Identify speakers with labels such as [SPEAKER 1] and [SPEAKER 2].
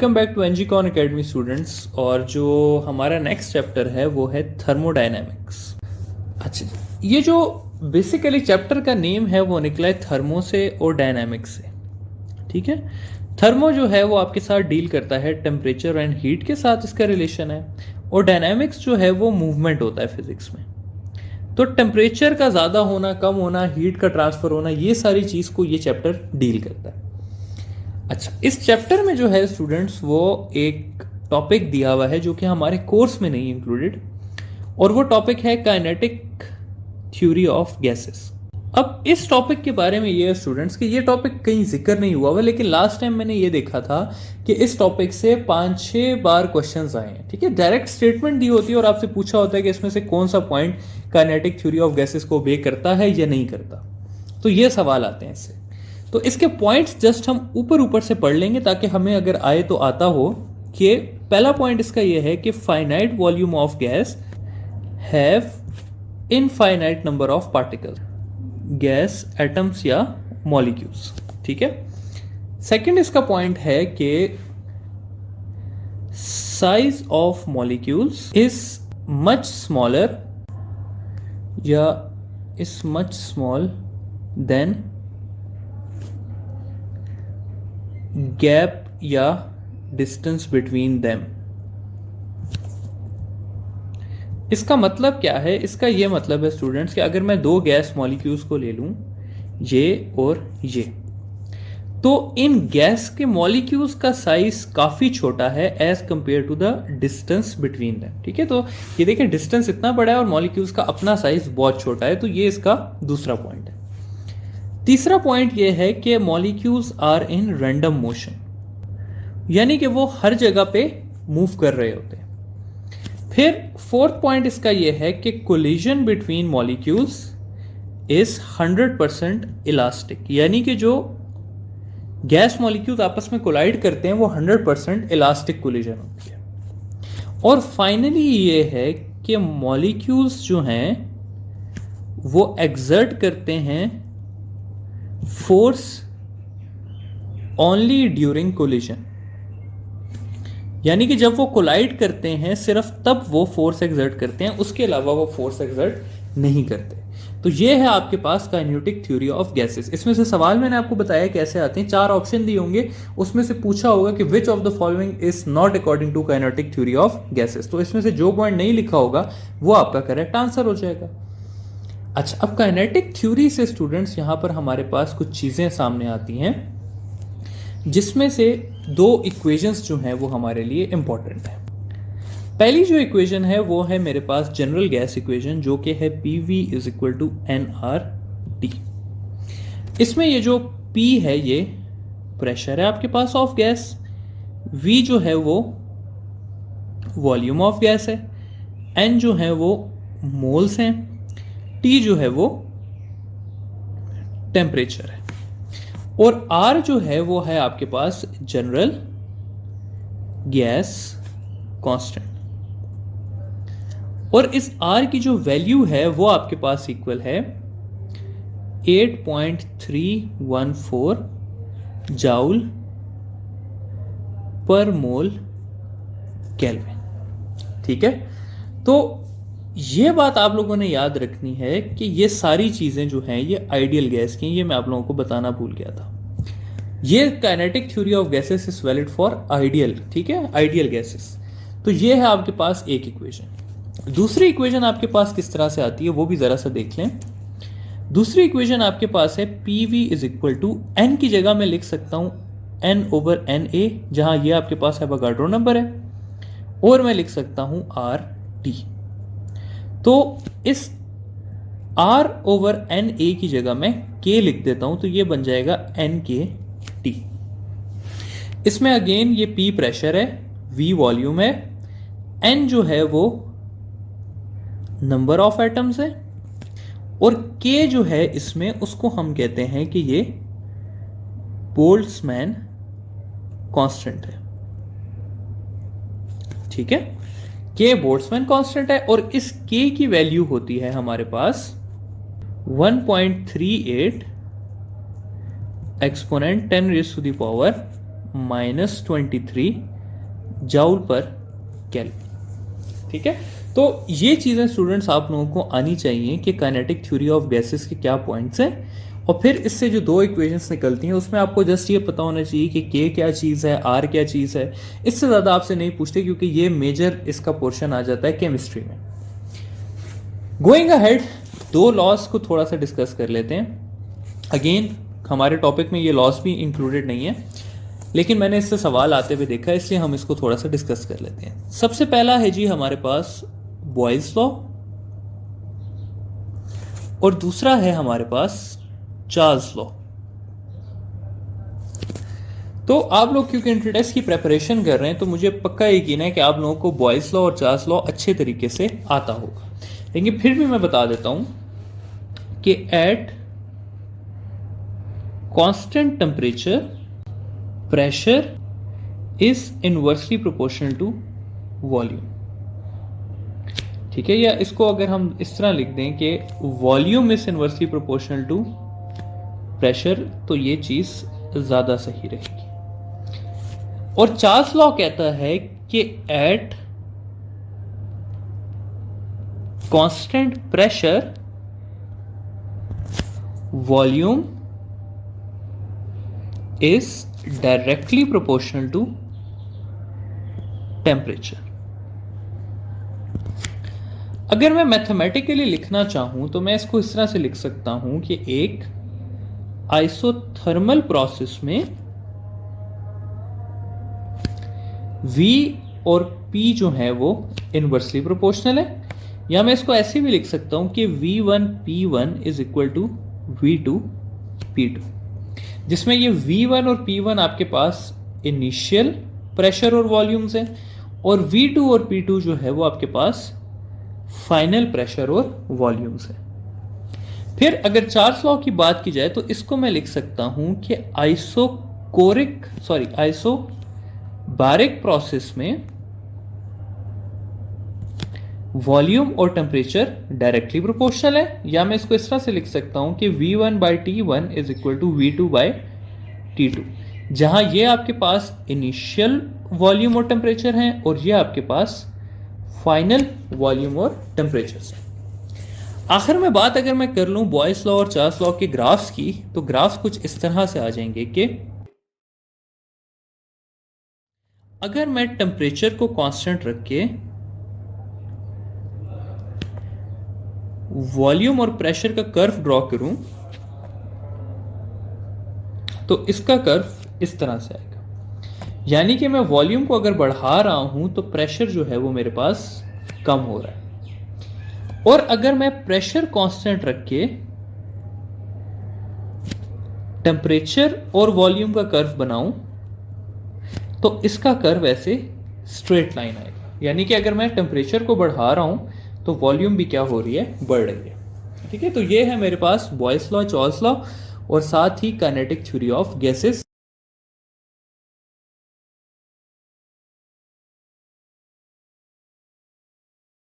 [SPEAKER 1] Welcome back to एनजीकॉन academy students. और जो हमारा नेक्स्ट चैप्टर है वो है थर्मोडायनेमिक्स। अच्छा, ये जो बेसिकली चैप्टर का नेम है वो निकला है थर्मो से और डायनामिक्स से। ठीक है, थर्मो जो है वो आपके साथ डील करता है टेम्परेचर एंड हीट के साथ, इसका रिलेशन है। और डायनामिक्स जो है वो मूवमेंट होता है फिजिक्स में। तो टेम्परेचर का ज़्यादा होना, कम होना, हीट का ट्रांसफर होना, ये सारी चीज़ को ये चैप्टर डील करता है। अच्छा, इस चैप्टर में जो है स्टूडेंट्स वो एक टॉपिक दिया हुआ है जो कि हमारे कोर्स में नहीं इंक्लूडेड, और वो टॉपिक है काइनेटिक थ्योरी ऑफ गैसेस। अब इस टॉपिक के बारे में ये है स्टूडेंट्स कि ये टॉपिक कहीं जिक्र नहीं हुआ हुआ, लेकिन लास्ट टाइम मैंने ये देखा था कि इस टॉपिक से 5-6 बार क्वेश्चंस आए हैं। ठीक है, डायरेक्ट स्टेटमेंट दी होती है और आपसे पूछा होता है कि इसमें से कौन सा point kinetic theory of gases को ओबे करता है या नहीं करता। तो ये सवाल आते हैं इससे। तो इसके पॉइंट्स जस्ट हम ऊपर ऊपर से पढ़ लेंगे ताकि हमें अगर आए तो आता हो। कि पहला पॉइंट इसका ये है कि finite volume of gas have infinite number of particles, gas atoms या मॉलिक्यूल्स। ठीक है, सेकंड इसका पॉइंट है कि size of molecules is much smaller या is much small than gap या डिस्टेंस बिटवीन देम। इसका मतलब क्या है? इसका ये मतलब है स्टूडेंट्स कि अगर मैं दो गैस मॉलिक्यूल्स को ले लूं, ये और ये, तो इन गैस के मॉलिक्यूल्स का साइज काफी छोटा है as compare to the distance between them. ठीक है, तो ये देखिए डिस्टेंस इतना बड़ा है और मॉलिक्यूल्स का अपना साइज बहुत छोटा है। तो ये इसका दूसरा पॉइंट है। तीसरा पॉइंट ये है कि molecules are in random motion, यानी कि वो हर जगह पे मूव कर रहे होते हैं। फिर फोर्थ पॉइंट इसका ये है कि collision between molecules is 100% elastic, यानी कि जो गैस मॉलिक्यूल्स आपस में कोलाइड करते हैं वो 100% इलास्टिक कोलिजन होती है। और फाइनली ये है कि मॉलिक्यूल्स जो हैं वो एक्सर्ट करते हैं फोर्स ओनली ड्यूरिंग कोलिजन, यानी कि जब वो कोलाइड करते हैं सिर्फ तब वो फोर्स एक्सर्ट करते हैं, उसके अलावा वो फोर्स एक्सर्ट नहीं करते। तो ये है आपके पास काइनेटिक थ्योरी ऑफ गैसेस। इसमें से सवाल मैंने आपको बताया कैसे आते हैं। 4 ऑप्शन दिए होंगे, उसमें से पूछा होगा कि which of the following is not according to kinetic theory of gases. तो इसमें से जो पॉइंट नहीं लिखा होगा वो आपका करेक्ट आंसर हो जाएगा। अच्छा, अब काइनेटिक थ्योरी से स्टूडेंट्स यहां पर हमारे पास कुछ चीजें सामने आती हैं, जिसमें से 2 इक्वेशंस जो हैं वो हमारे लिए इंपॉर्टेंट है। पहली जो इक्वेशन है वो है मेरे पास जनरल गैस इक्वेशन, जो कि है PV is equal to nRT। इसमें ये जो P है ये प्रेशर है आपके पास ऑफ गैस, V जो है वो वॉल्यूम ऑफ गैस है, N जो है वो मोल्स हैं, T जो है वो टेम्परेचर है, और R जो है वो है आपके पास जनरल गैस कांस्टेंट। और इस R की जो वैल्यू है वो आपके पास इक्वल है 8.314 जाउल पर मोल केल्विन। ठीक है, तो ये बात आप लोगों ने याद रखनी है कि ये सारी चीजें जो हैं ये आइडियल गैस की हैं। ये मैं आप लोगों को बताना भूल गया था। ये kinetic theory of gases is valid for ideal, ठीक है, आइडियल गैसेस। तो ये है आपके पास एक इक्वेशन। दूसरी इक्वेशन आपके पास किस तरह से आती है वो भी जरा सा देख लें। दूसरी इक्वेशन आपके पास है PV is equal to N की जगह मैं लिख सकता हूं N/NA, जहां ये आपके पास एवोगाड्रो नंबर है, और मैं लिख सकता हूं RT। तो इस R/NA की जगह मैं K लिख देता हूं, तो ये बन जाएगा NKT। इसमें अगेन ये P प्रेशर है, V वॉल्यूम है, N जो है वो नंबर ऑफ एटम्स है, और K जो है इसमें उसको हम कहते हैं कि ये बोल्ट्जमैन कांस्टेंट है। ठीक है, K बोल्ट्जमैन कांस्टेंट है, और इस K की वैल्यू होती है हमारे पास 1.38 एक्सपोनेंट 10⁻⁻⁻23 जाउल पर केल्विन। ठीक है, तो ये चीज़ें स्टूडेंट्स आप लोगों को आनी चाहिए कि काइनेटिक थ्योरी ऑफ गैसेस के क्या पॉइंट्स हैं, और फिर इससे जो दो इक्वेशंस निकलती हैं उसमें आपको जस्ट ये पता होना चाहिए कि के क्या चीज़ है, आर क्या चीज़ है। इससे ज़्यादा आपसे नहीं पूछते क्योंकि ये मेजर इसका पोर्शन आ जाता है केमिस्ट्री में। गोइंग अहेड, दो लॉस को थोड़ा सा डिस्कस कर लेते हैं। अगेन हमारे टॉपिक में ये लॉस भी इंक्लूडेड नहीं है, लेकिन मैंने इससे सवाल आते हुए देखा, इसलिए हम इसको थोड़ा सा डिस्कस कर लेते हैं। सबसे पहला है जी हमारे पास बॉयल्स लॉ, और दूसरा है हमारे पास चार्ल्स लॉ। तो आप लोग क्योंकि इंटर टेस्ट की प्रिपरेशन कर रहे हैं तो मुझे पक्का यकीन है कि आप लोगों को बॉयल्स लॉ और चार्ल्स लॉ अच्छे तरीके से आता होगा, लेकिन फिर भी मैं बता देता हूं कि at constant temperature pressure is inversely proportional to volume. ठीक है, या इसको अगर हम इस तरह लिख दें कि volume is inversely proportional to pressure, तो ये चीज ज्यादा सही रहेगी। और चार्ल्स लॉ कहता है कि at constant pressure volume is directly proportional to temperature. अगर मैं मैथमेटिकली लिखना चाहूं तो मैं इसको इस तरह से लिख सकता हूं कि एक आइसोथर्मल प्रोसेस में V और P जो है वो इनवर्सली प्रोपोर्शनल है, या मैं इसको ऐसे भी लिख सकता हूं कि V1 P1 is equal to V2 P2, जिसमें ये V1 और P1 आपके पास इनिशियल प्रेशर और वॉल्यूम्स हैं, और V2 और P2 जो है वो आपके पास फाइनल प्रेशर और वॉल्यूम्स है। फिर अगर चार्ल्स लॉ की बात की जाए तो इसको मैं लिख सकता हूं कि आइसोबारिक प्रोसेस में वॉल्यूम और टेम्परेचर डायरेक्टली प्रोपोर्शनल है, या मैं इसको इस तरह से लिख सकता हूं कि V1 by T1 is equal to V2 by T2, जहां ये आपके पास इनिशियल वॉल्यूम और टेम्परेचर है और ये आपके पास फाइनल वॉल्यूम और टेम्परेचर से। आखिर में बात अगर मैं कर लूं बॉयल्स लॉ और चार्ल्स लॉ के ग्राफ्स की, तो ग्राफ्स कुछ इस तरह से आ जाएंगे कि अगर मैं टेम्परेचर को कांस्टेंट रख के वॉल्यूम और प्रेशर का कर्व ड्रॉ करूं तो इसका कर्व इस तरह से आएगा, यानी कि मैं वॉल्यूम को अगर बढ़ा रहा हूं तो प्रेशर जो है वो मेरे पास कम हो रहा है, और अगर मैं प्रेशर कांस्टेंट रख के टेम्परेचर और वॉल्यूम का कर्व बनाऊं तो इसका कर्व ऐसे स्ट्रेट लाइन आएगा, यानी कि अगर मैं टेम्परेचर को बढ़ा रहा हूं तो वॉल्यूम भी क्या हो रही है, बढ़ रही है। ठीक है, तो ये है मेरे पास बॉयल्स लॉ, चार्ल्स लॉ और साथ ही काइनेटिक थ्योरी ऑफ गैसेस